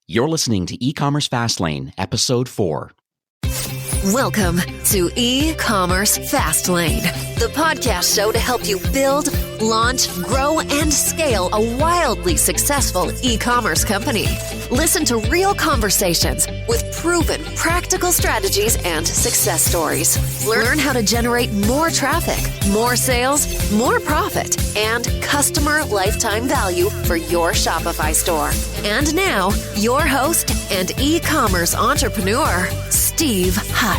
You're listening to E-Commerce Fastlane, Episode 4. Welcome to E-Commerce Fastlane, the podcast show to help you build, launch, grow, and scale a wildly successful e-commerce company. Listen to real conversations with proven practical strategies and success stories. Learn how to generate more traffic, more sales, more profit, and customer lifetime value for your Shopify store. And now, your host and e-commerce entrepreneur, Steve Hutt.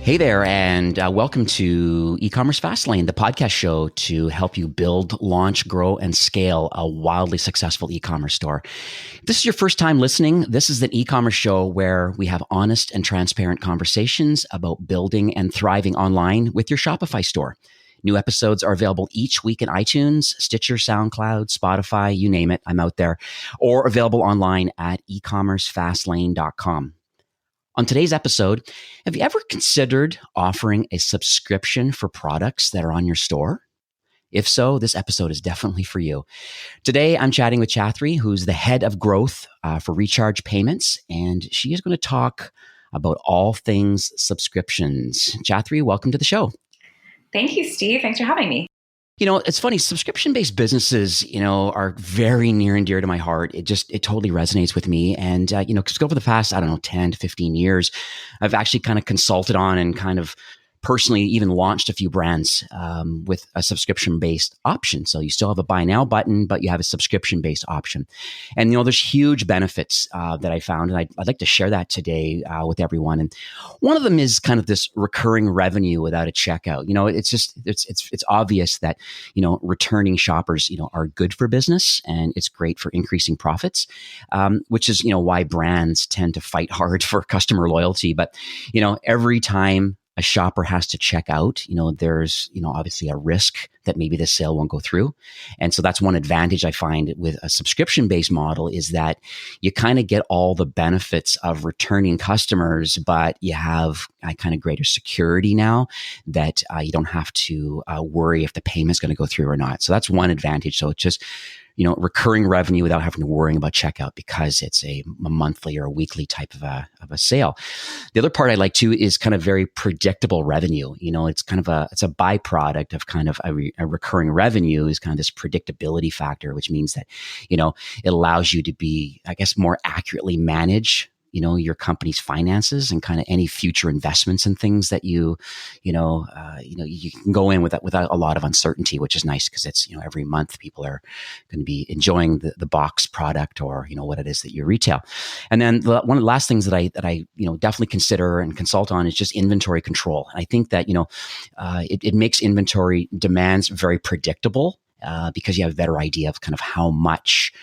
Hey there, and welcome to E-Commerce Fastlane, the podcast show to help you build, launch, grow, and scale a wildly successful e-commerce store. If this is your first time listening, this is an e-commerce show where we have honest and transparent conversations about building and thriving online with your Shopify store. New episodes are available each week in iTunes, Stitcher, SoundCloud, Spotify, you name it, I'm out there, or available online at ecommercefastlane.com. On today's episode, have you ever considered offering a subscription for products that are on your store? If so, this episode is definitely for you. Today, I'm chatting with Chathri, who's the head of growth for Recharge Payments, and she is going to talk about all things subscriptions. Chathri, welcome to the show. Thank you, Steve. Thanks for having me. You know, it's funny, subscription-based businesses, are very near and dear to my heart. It totally resonates with me. And, because over the past, 10 to 15 years, I've actually kind of consulted on and kind of personally even launched a few brands with a subscription-based option. So you still have a buy now button, but you have a subscription-based option. And, there's huge benefits that I found, and I'd like to share that today with everyone. And one of them is kind of this recurring revenue without a checkout. It's obvious that, returning shoppers, are good for business, and it's great for increasing profits, which is, why brands tend to fight hard for customer loyalty. But, every time a shopper has to check out, there's, obviously a risk that maybe the sale won't go through. And so that's one advantage I find with a subscription-based model is that you kind of get all the benefits of returning customers, but you have a kind of greater security now that you don't have to worry if the payment's going to go through or not. So that's one advantage. So it's just, recurring revenue without having to worry about checkout because it's a monthly or a weekly type of a sale. The other part I like too is kind of very predictable revenue. It's kind of it's a byproduct of kind of a recurring revenue is kind of this predictability factor, which means that, it allows you to be, I guess, more accurately manage your company's finances and kind of any future investments and things that you can go in without a lot of uncertainty, which is nice because it's, every month people are going to be enjoying the box product or, what it is that you retail. And then one of the last things that I definitely consider and consult on is just inventory control. And I think that, it makes inventory demands very predictable because you have a better idea of kind of how much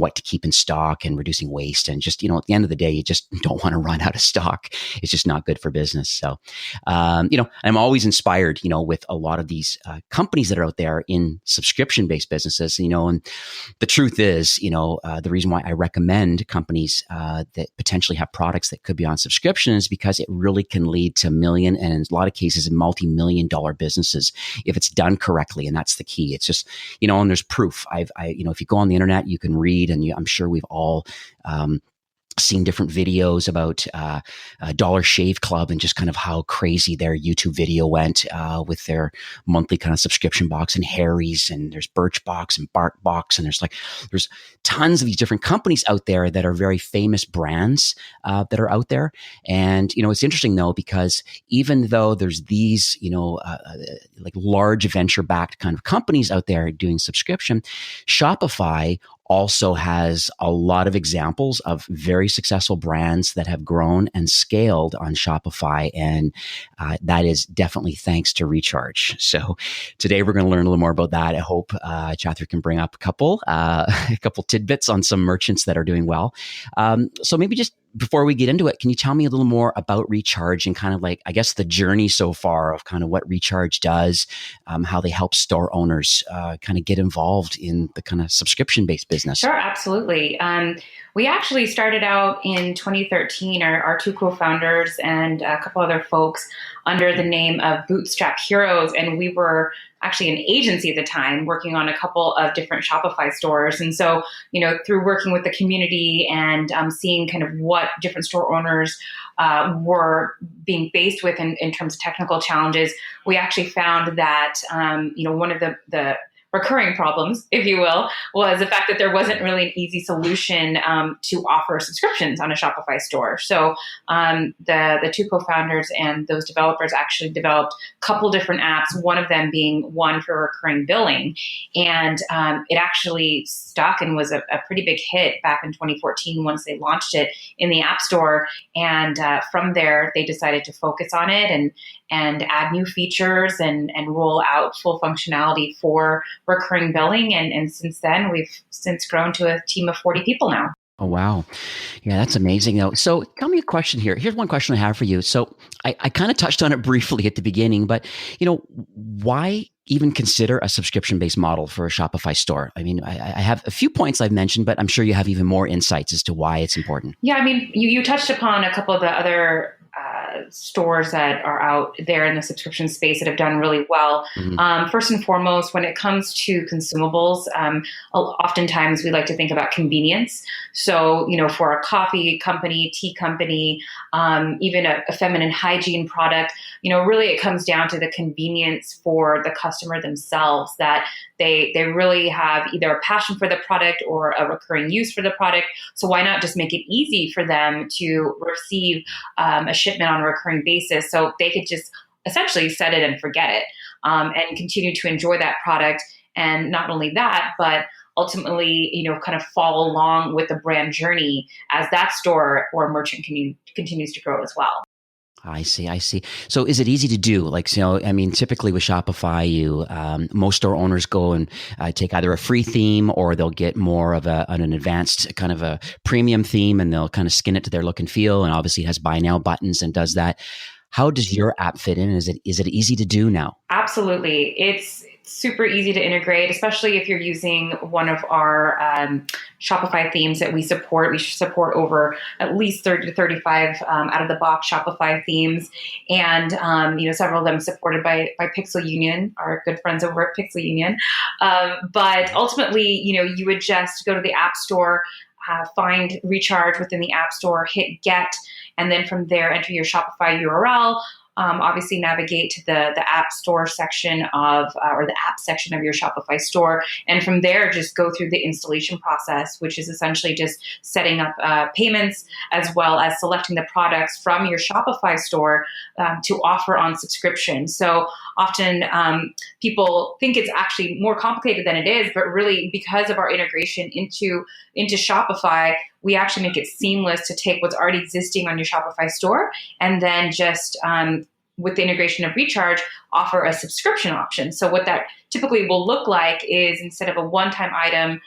what to keep in stock and reducing waste. And just, at the end of the day, you just don't want to run out of stock. It's just not good for business. So, I'm always inspired, with a lot of these companies that are out there in subscription-based businesses, and the truth is, the reason why I recommend companies that potentially have products that could be on subscription is because it really can lead to million and in a lot of cases, multi-million dollar businesses if it's done correctly. And that's the key. It's just, and there's proof. If you go on the internet, you can read, and I'm sure we've all seen different videos about Dollar Shave Club and just kind of how crazy their YouTube video went with their monthly kind of subscription box, and Harry's, and there's Birchbox and Barkbox, and there's tons of these different companies out there that are very famous brands that are out there. And it's interesting though, because even though there's these like large venture-backed kind of companies out there doing subscription, Shopify also has a lot of examples of very successful brands that have grown and scaled on Shopify. And that is definitely thanks to Recharge. So today we're going to learn a little more about that. I hope Chathri can bring up a couple tidbits on some merchants that are doing well. So maybe just before we get into it, can you tell me a little more about Recharge and kind of like, I guess, the journey so far of kind of what Recharge does, how they help store owners kind of get involved in the kind of subscription-based business? Sure, absolutely. We actually started out in 2013, our two co-founders and a couple other folks under the name of Bootstrap Heroes. And we were actually an agency at the time working on a couple of different Shopify stores. And so, through working with the community and seeing kind of what different store owners were being faced with in terms of technical challenges, we actually found that, one of the recurring problems, if you will, was the fact that there wasn't really an easy solution to offer subscriptions on a Shopify store. So the two co-founders and those developers actually developed a couple different apps, one of them being one for recurring billing. And it actually stuck and was a pretty big hit back in 2014 once they launched it in the App Store. And from there, they decided to focus on it and add new features and roll out full functionality for recurring billing. And since then, we've since grown to a team of 40 people now. Oh, wow. Yeah, that's amazing though. So tell me a question here. Here's one question I have for you. So I kind of touched on it briefly at the beginning, but why even consider a subscription-based model for a Shopify store? I mean, I have a few points I've mentioned, but I'm sure you have even more insights as to why it's important. Yeah, I mean, you touched upon a couple of the other stores that are out there in the subscription space that have done really well. Mm-hmm. First and foremost, when it comes to consumables, oftentimes we like to think about convenience. So, for a coffee company, tea company, even a feminine hygiene product, really it comes down to the convenience for the customer themselves, that they really have either a passion for the product or a recurring use for the product. So why not just make it easy for them to receive a shipment on a recurring basis, so they could just essentially set it and forget it and continue to enjoy that product. And not only that, but ultimately, kind of follow along with the brand journey as that store or merchant continues to grow as well. I see. So is it easy to do? Typically with Shopify, most store owners go and take either a free theme or they'll get more of an advanced kind of a premium theme, and they'll kind of skin it to their look and feel. And obviously it has buy now buttons and does that. How does your app fit in? Is it easy to do now? Absolutely. It's super easy to integrate, especially if you're using one of our Shopify themes that we support. We support over at least 30 to 35 out of the box Shopify themes. And, several of them supported by Pixel Union, our good friends over at Pixel Union. But ultimately, you would just go to the App Store, find Recharge within the App Store, hit Get, and then from there, enter your Shopify URL. Obviously, navigate to the App Store section or the app section of your Shopify store. And from there, just go through the installation process, which is essentially just setting up payments as well as selecting the products from your Shopify store to offer on subscription. So often people think it's actually more complicated than it is, but really because of our integration into Shopify, we actually make it seamless to take what's already existing on your Shopify store and then just with the integration of Recharge, offer a subscription option. So what that typically will look like is instead of a one-time item,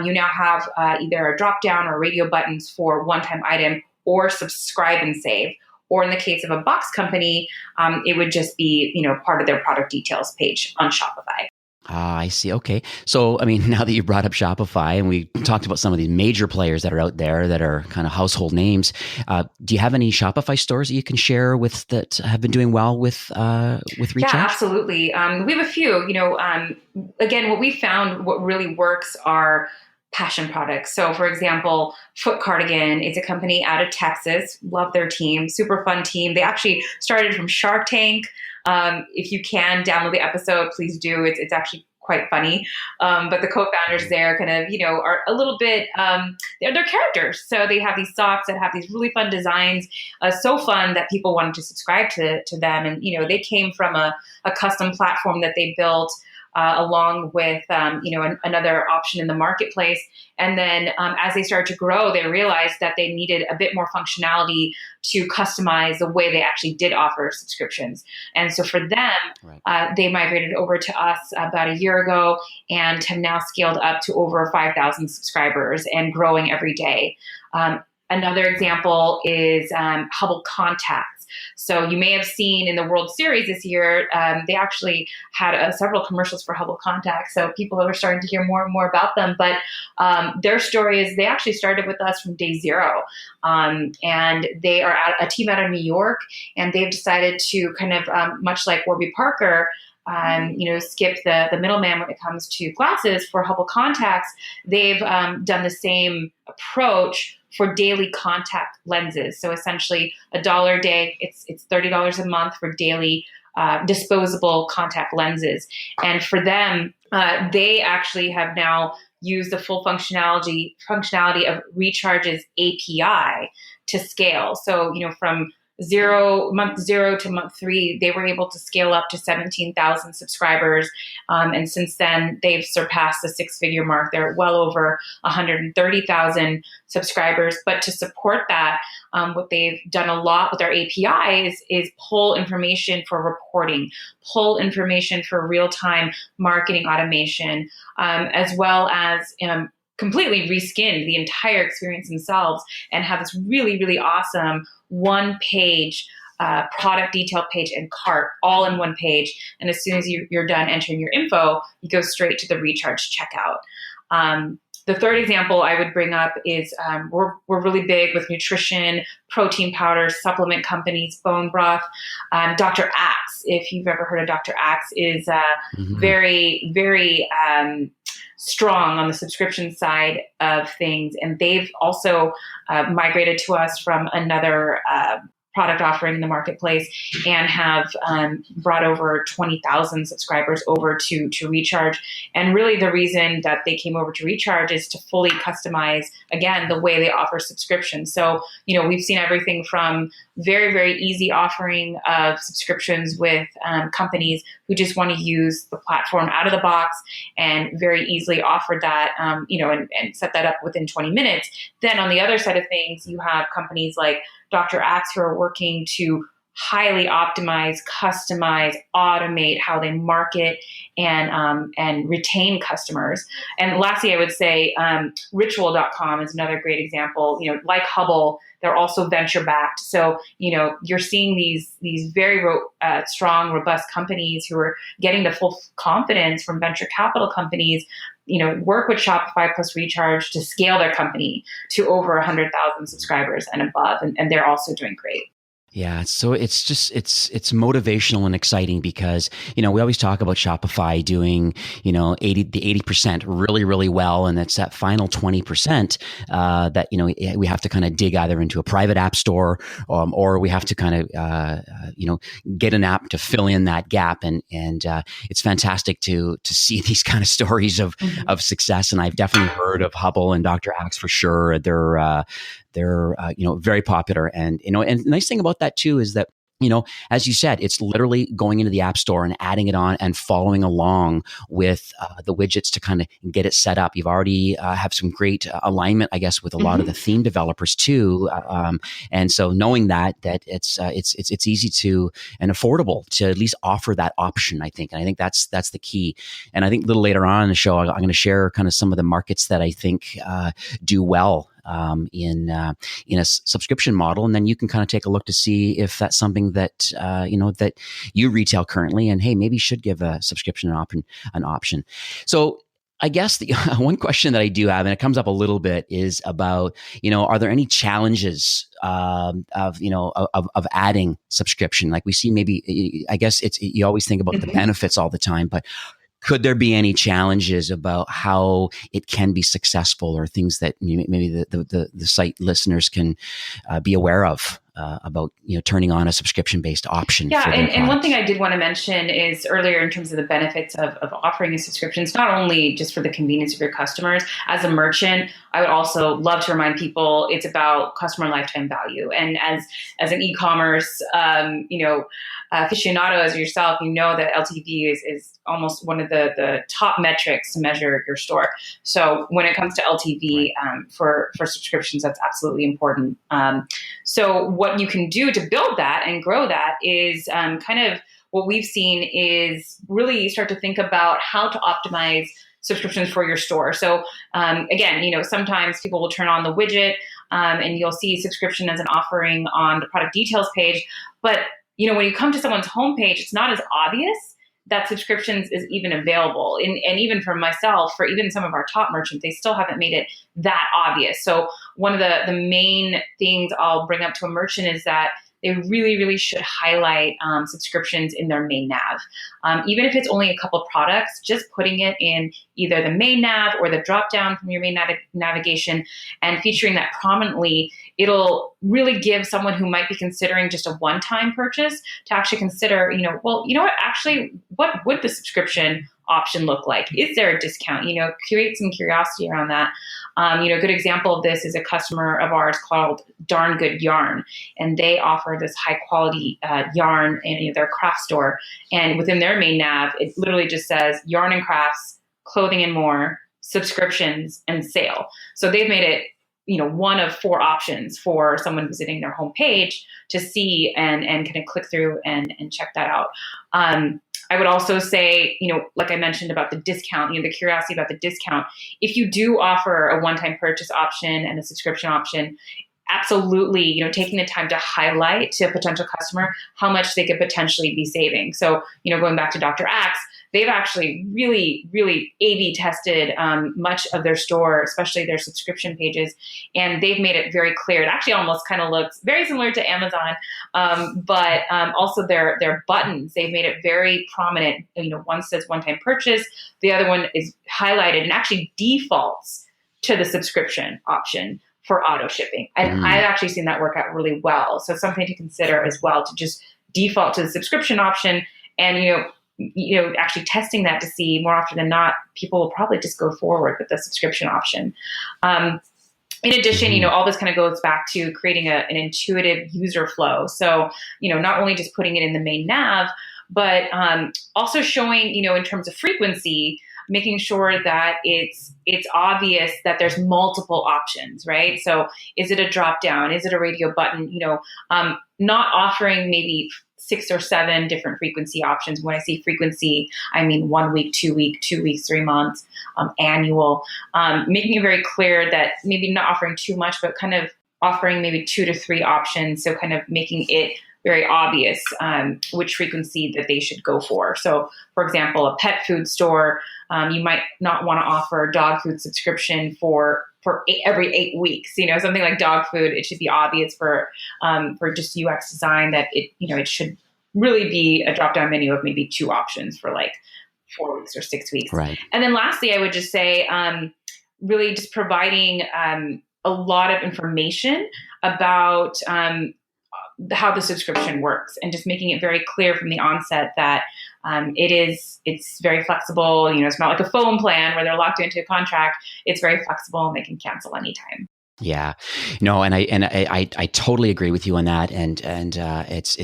you now have either a drop-down or radio buttons for one-time item or subscribe and save. Or in the case of a box company, it would just be part of their product details page on Shopify. I see. Okay. So, now that you brought up Shopify and we talked about some of these major players that are out there that are kind of household names, do you have any Shopify stores that you can share with that have been doing well with Recharge? Yeah, absolutely. We have a few. Again, what we found, what really works are passion products. So, for example, Foot Cardigan is a company out of Texas. Love their team. Super fun team. They actually started from Shark Tank. If you can download the episode, please do. It's actually quite funny. But the co-founders there kind of, are a little bit, they're characters. So they have these socks that have these really fun designs, so fun that people wanted to subscribe to them. And, they came from a custom platform that they built along with, another option in the marketplace. And then as they started to grow, they realized that they needed a bit more functionality to customize the way they actually did offer subscriptions. And so for them, they migrated over to us about a year ago and have now scaled up to over 5,000 subscribers and growing every day. Another example is Hubble Contacts. contacts. So you may have seen in the World Series this year, they actually had several commercials for Hubble contacts. So people are starting to hear more and more about them. But their story is they actually started with us from day zero. And they are a team out of New York, and they've decided to kind of, much like Warby Parker, skip the middleman when it comes to glasses for Hubble contacts. They've done the same approach for daily contact lenses. So essentially $1 a day, it's $30 a month for daily disposable contact lenses. And for them, they actually have now used the full functionality of Recharge's API to scale. So, from month zero to month 3, they were able to scale up to 17,000 subscribers. And since then, they've surpassed the 6-figure mark. They're well over 130,000 subscribers. But to support that, what they've done a lot with their API is pull information for reporting, pull information for real-time marketing automation, as well as completely reskinned the entire experience themselves and have this really, really awesome one-page product detail page and cart all in one page. And as soon as you're done entering your info, you go straight to the Recharge checkout. The third example I would bring up is we're really big with nutrition, protein powders, supplement companies, bone broth. Dr. Axe, if you've ever heard of Dr. Axe, is very, very strong on the subscription side of things. And they've also migrated to us from another product offering in the marketplace and have brought over 20,000 subscribers over to Recharge. And really the reason that they came over to Recharge is to fully customize, again, the way they offer subscriptions. So, we've seen everything from very, very easy offering of subscriptions with companies who just want to use the platform out of the box and very easily offer that, and set that up within 20 minutes. Then on the other side of things, you have companies like Dr. Axe who are working to highly optimize, customize, automate how they market and retain customers. And lastly, I would say Ritual.com is another great example. Like Hubble, they're also venture backed. So you're seeing these very strong, robust companies who are getting the full confidence from venture capital companies. Work with Shopify plus Recharge to scale their company to over 100,000 subscribers and above, and they're also doing great. Yeah, so it's motivational and exciting because, we always talk about Shopify doing, the 80% really, really well. And it's that final 20% that, we have to kind of dig either into a private app store or we have to kind of, get an app to fill in that gap. And it's fantastic to see these kind of stories of success. And I've definitely heard of Hubble and Dr. Axe for sure. They're very popular. And the nice thing about that too is that, as you said, it's literally going into the app store and adding it on and following along with the widgets to kind of get it set up. You've already have some great alignment, I guess, with a lot of the theme developers too. And so knowing that it's easy to and affordable to at least offer that option, I think. And I think that's the key. And I think a little later on in the show, I'm going to share kind of some of the markets that I think do well in a subscription model, and then you can kind of take a look to see if that's something that that you retail currently, and hey, maybe you should give a subscription an option. So I guess the one question that I do have, and it comes up a little bit, is about are there any challenges of adding subscription? Like we see, maybe I guess you always think about the benefits all the time, but could there be any challenges about how it can be successful, or things that maybe the site listeners can be aware of about turning on a subscription-based option? Yeah, and one thing I did want to mention is earlier in terms of the benefits of offering a subscription, it's not only just for the convenience of your customers. As a merchant, I would also love to remind people it's about customer lifetime value. And as an e-commerce aficionado as yourself, that LTV is almost one of the top metrics to measure your store. So when it comes to LTV for subscriptions, that's absolutely important. So what you can do to build that and grow that is kind of what we've seen is really start to think about how to optimize subscriptions for your store. So again, sometimes people will turn on the widget and you'll see subscription as an offering on the product details page. But when you come to someone's homepage, it's not as obvious that subscriptions is even available. And even for myself, for even some of our top merchants, they still haven't made it that obvious. So one of the main things I'll bring up to a merchant is that they really, really should highlight subscriptions in their main nav. Even if it's only a couple of products, just putting it in either the main nav or the drop down from your main navigation and featuring that prominently, it'll really give someone who might be considering just a one-time purchase to actually consider, what would the subscription option look like? Is there a discount? Create some curiosity around that. A good example of this is a customer of ours called Darn Good Yarn, and they offer this high quality yarn in their craft store. And within their main nav, it literally just says yarn and crafts, clothing and more, subscriptions, and sale. So they've made it one of 4 options for someone visiting their homepage to see and kind of click through and check that out. I would also say, like I mentioned about the discount, the curiosity about the discount. If you do offer a one-time purchase option and a subscription option, absolutely, taking the time to highlight to a potential customer how much they could potentially be saving. So, going back to Dr. Axe, they've actually really, really A/B tested much of their store, especially their subscription pages, and they've made it very clear. It actually almost kind of looks very similar to Amazon, but also their buttons, they've made it very prominent. One says one-time purchase, the other one is highlighted and actually defaults to the subscription option for auto shipping. And I've actually seen that work out really well. So something to consider as well, to just default to the subscription option and, actually testing that to see more often than not, people will probably just go forward with the subscription option. In addition, all this kind of goes back to creating an intuitive user flow. So, not only just putting it in the main nav, but also showing, in terms of frequency, making sure that it's obvious that there's multiple options, right? So is it a drop down? Is it a radio button? Not offering maybe 6 or 7 different frequency options. When I say frequency, I mean 1 week, 2 week, 2 weeks, 3 months, annual, making it very clear that maybe not offering too much, but kind of offering maybe 2 to 3 options. So kind of making it very obvious which frequency that they should go for. So, for example, a pet food store, you might not want to offer a dog food subscription for every 8 weeks. Something like dog food, it should be obvious for just UX design that it should really be a drop down menu of maybe 2 options for like 4 weeks or 6 weeks. Right. And then lastly, I would just say really just providing a lot of information about how the subscription works, and just making it very clear from the onset that it's very flexible. It's not like a phone plan where they're locked into a contract. It's very flexible and they can cancel anytime. Yeah, no, and I totally agree with you on that, and it's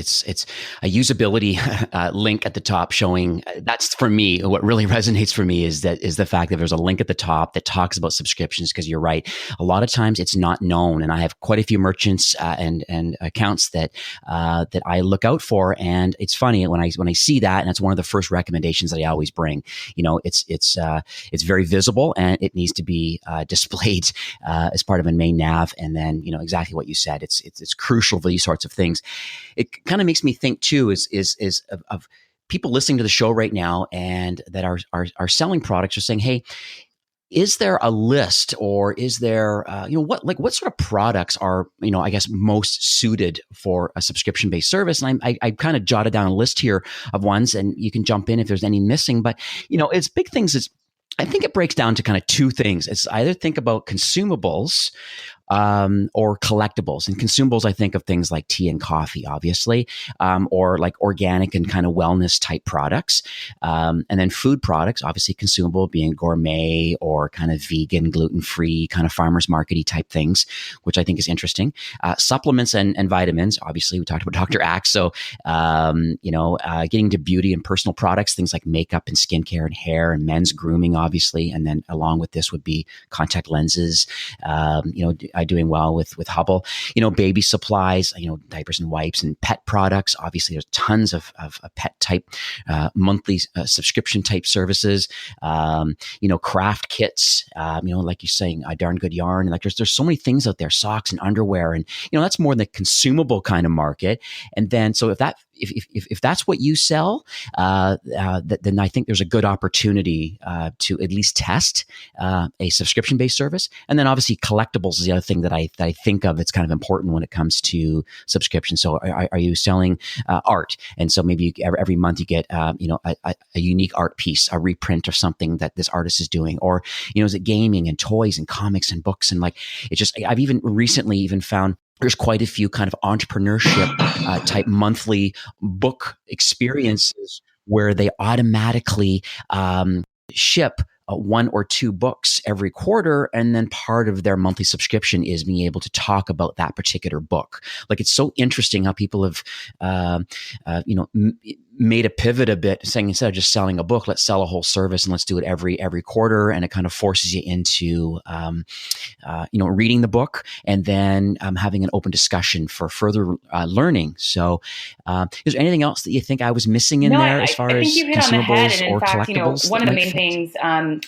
a usability link at the top showing. That's for me what really resonates for me is the fact that there's a link at the top that talks about subscriptions, because you're right, a lot of times it's not known, and I have quite a few merchants and accounts that I look out for, and it's funny when I see that, and that's one of the first recommendations that I always bring. It's very visible and it needs to be displayed as part of a main nav, and then exactly what you said. It's crucial for these sorts of things. It kind of makes me think too is of people listening to the show right now and that are selling products are saying, hey, is there a list, or is there what sort of products are I guess most suited for a subscription based service? And I kind of jotted down a list here of ones, and you can jump in if there's any missing. But it's big things. I think it breaks down to kind of 2 things. It's either think about consumables or collectibles. And consumables, I think of things like tea and coffee, obviously, or like organic and kind of wellness type products. And then food products, obviously consumable being gourmet or kind of vegan, gluten-free, kind of farmer's market-y type things, which I think is interesting. Supplements and vitamins, obviously we talked about Dr. Axe. So, getting to beauty and personal products, things like makeup and skincare and hair and men's grooming, obviously. And then along with this would be contact lenses, doing well with Hubble. Baby supplies, diapers and wipes and pet products. Obviously, there's tons of pet type monthly subscription type services. Craft kits. Like you're saying, darn good yarn. Like there's so many things out there, socks and underwear, and that's more the consumable kind of market. And then so if that's what you sell, then I think there's a good opportunity to at least test a subscription-based service. And then obviously collectibles is the other thing that I think of that's kind of important when it comes to subscription. So are you selling art? And so maybe every month you get a unique art piece, a reprint of something that this artist is doing, or is it gaming and toys and comics and books, and I've even recently found there's quite a few kind of entrepreneurship type monthly book experiences where they automatically ship one or two books every quarter, and then part of their monthly subscription is being able to talk about that particular book. It's so interesting how people have made a pivot a bit, saying instead of just selling a book, let's sell a whole service and let's do it every quarter. And it kind of forces you into reading the book and then having an open discussion for further learning. So is there anything else that you think I was missing in there as far as I think you hit on the head. And in or fact, collectibles? One of the main things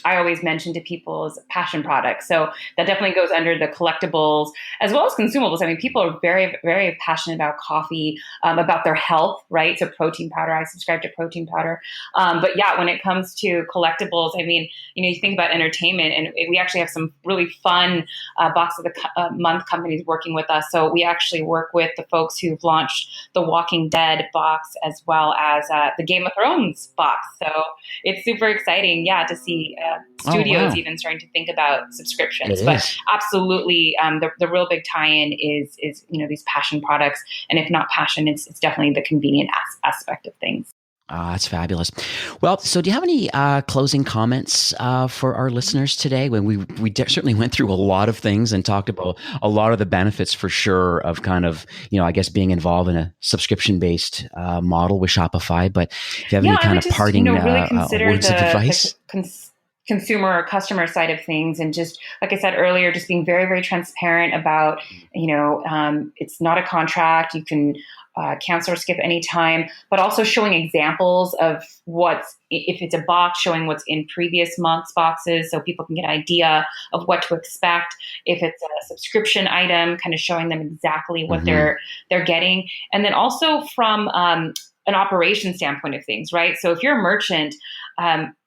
I always mention to people is passion products. So that definitely goes under the collectibles as well as consumables. I mean, people are very, very passionate about coffee, about their health, right? So protein powder, I subscribe to protein powder. But yeah, when it comes to collectibles, I mean, you think about entertainment, and we actually have some really fun box of the month companies working with us. So we actually work with the folks who've launched the Walking Dead box as well as the Game of Thrones box. So it's super exciting, to see studios even starting to think about subscriptions. But absolutely, the real big tie-in is these passion products, and if not passion, it's definitely the convenient aspect of things. That's fabulous. Well, so do you have any closing comments for our listeners today? When we certainly went through a lot of things and talked about a lot of the benefits for sure of kind of, I guess being involved in a subscription-based model with Shopify. But if you have any kind of parting really consider words of advice? Consumer or customer side of things, and just like I said earlier, just being very, very transparent about, it's not a contract. You can cancel or skip anytime, but also showing examples of if it's a box, showing what's in previous month's boxes so people can get an idea of what to expect. If it's a subscription item, kind of showing them exactly what they're getting. And then also from an operation standpoint of things, right? So if you're a merchant,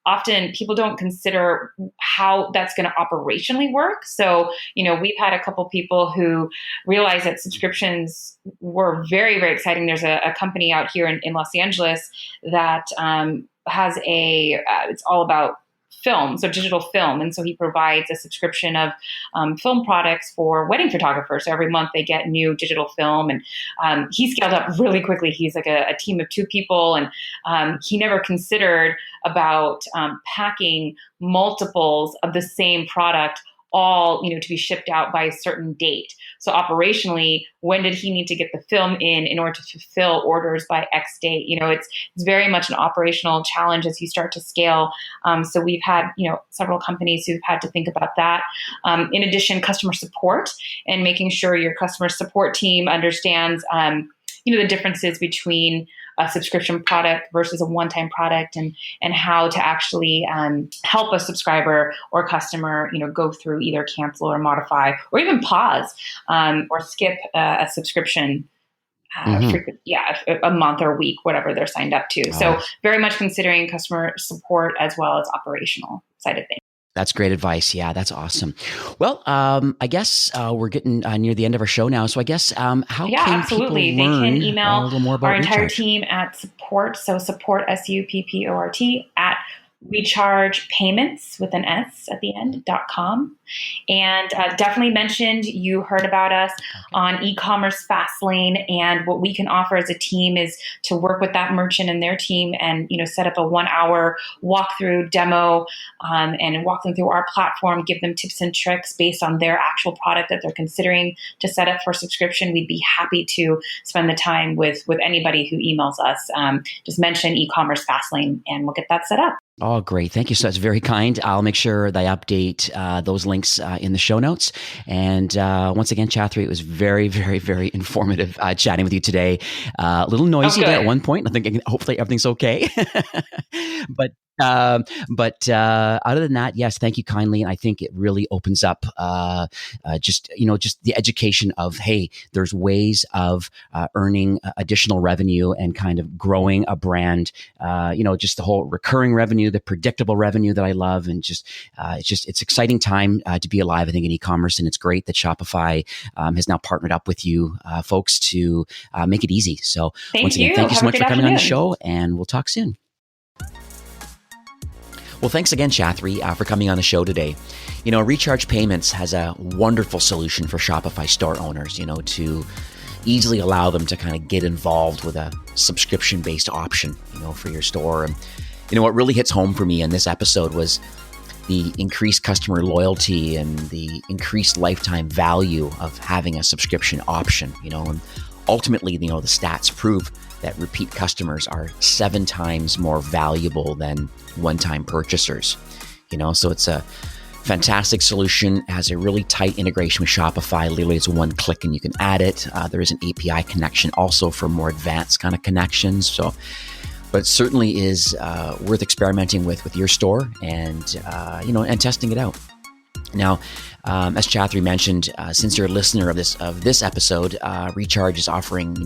often people don't consider how that's going to operationally work. So, we've had a couple people who realized that subscriptions were very, very exciting. There's a company out here in Los Angeles that has it's all about film, so digital film. And so he provides a subscription of film products for wedding photographers. So every month they get new digital film, and he scaled up really quickly. He's like a team of 2 people, and he never considered about packing multiples of the same product all, to be shipped out by a certain date. So operationally, when did he need to get the film in order to fulfill orders by X date? It's very much an operational challenge as you start to scale. So we've had, several companies who've had to think about that. In addition, customer support and making sure your customer support team understands, the differences between a subscription product versus a one-time product, and how to actually help a subscriber or customer, go through either cancel or modify or even pause or skip a subscription a month or a week, whatever they're signed up to. So very much considering customer support as well as operational side of things. That's great advice. Yeah, that's awesome. Well, I guess we're getting near the end of our show now. So I guess how can absolutely. people learn they can email a little more about our entire Recharge? team at support. So support, SUPPORT, at Recharge Payments with an S at the end.com. And definitely mentioned you heard about us on e-commerce Fastlane, and what we can offer as a team is to work with that merchant and their team and set up a 1-hour walkthrough demo and walk them through our platform, give them tips and tricks based on their actual product that they're considering to set up for subscription. We'd be happy to spend the time with anybody who emails us. Just mention e-commerce Fastlane and we'll get that set up. Oh, great. Thank you. So that's very kind. I'll make sure that I update those links in the show notes. And once again, Chathri, it was very, very, very informative chatting with you today. A little noisy there at one point. I think hopefully everything's okay. but other than that, yes, thank you kindly. And I think it really opens up just the education of, hey, there's ways of earning additional revenue and kind of growing a brand, just the whole recurring revenue, the predictable revenue that I love. And it's exciting time to be alive, I think, in e-commerce. And it's great that Shopify has now partnered up with you folks to make it easy. So once again, thank you so much for coming on the show, and we'll talk soon. Well, thanks again, Chathri, for coming on the show today. Recharge Payments has a wonderful solution for Shopify store owners, to easily allow them to kind of get involved with a subscription-based option, for your store. And, what really hits home for me in this episode was the increased customer loyalty and the increased lifetime value of having a subscription option, and ultimately, the stats prove that repeat customers are 7 times more valuable than one-time purchasers. So it's a fantastic solution. It has a really tight integration with Shopify. Literally, it's one click and you can add it. There is an API connection also for more advanced kind of connections. But it certainly is worth experimenting with your store and testing it out. Now, as Chathri mentioned, since you're a listener of this episode, Recharge is offering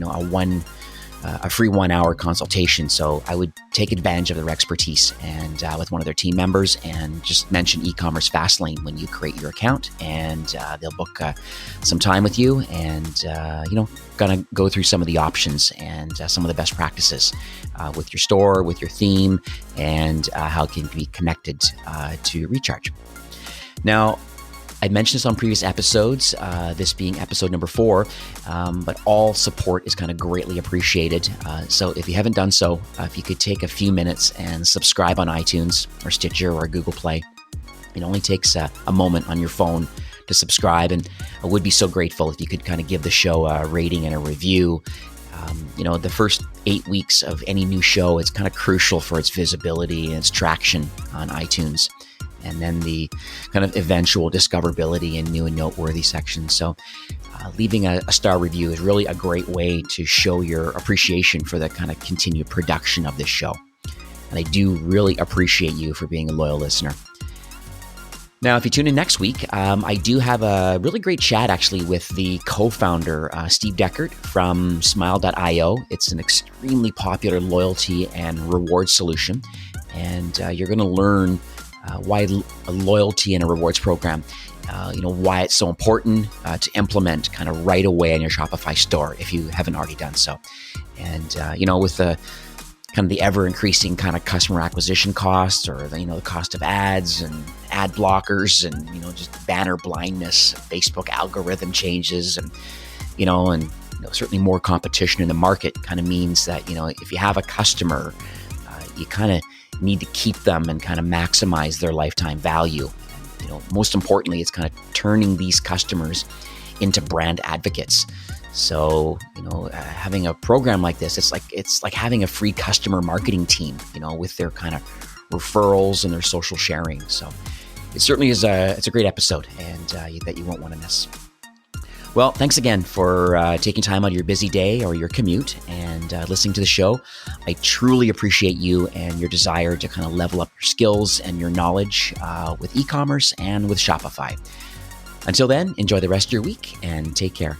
a free 1-hour consultation. So I would take advantage of their expertise and with one of their team members, and just mention e-commerce Fastlane when you create your account, and they'll book some time with you and gonna go through some of the options and some of the best practices with your store, with your theme, and how it can be connected to Recharge. Now, I mentioned this on previous episodes, this being episode number 4, but all support is kind of greatly appreciated. So if you haven't done so, if you could take a few minutes and subscribe on iTunes or Stitcher or Google Play. It only takes a moment on your phone to subscribe, and I would be so grateful if you could kind of give the show a rating and a review. The first 8 weeks of any new show, it's kind of crucial for its visibility and its traction on iTunes, and then the kind of eventual discoverability in new and noteworthy sections. So leaving a star review is really a great way to show your appreciation for the kind of continued production of this show. And I do really appreciate you for being a loyal listener. Now, if you tune in next week, I do have a really great chat actually with the co-founder, Steve Deckert from Smile.io. It's an extremely popular loyalty and reward solution. And you're going to learn why a loyalty and a rewards program, why it's so important to implement kind of right away in your Shopify store if you haven't already done so. And, with the kind of the ever increasing kind of customer acquisition costs, or the cost of ads and ad blockers and, just banner blindness, Facebook algorithm changes, and, certainly more competition in the market kind of means that, if you have a customer, you kind of need to keep them and kind of maximize their lifetime value. And, most importantly, it's kind of turning these customers into brand advocates. So, having a program like this, it's like having a free customer marketing team, with their kind of referrals and their social sharing. So it certainly is it's a great episode, and that you won't want to miss. Well, thanks again for taking time out of your busy day or your commute and listening to the show. I truly appreciate you and your desire to kind of level up your skills and your knowledge with e-commerce and with Shopify. Until then, enjoy the rest of your week and take care.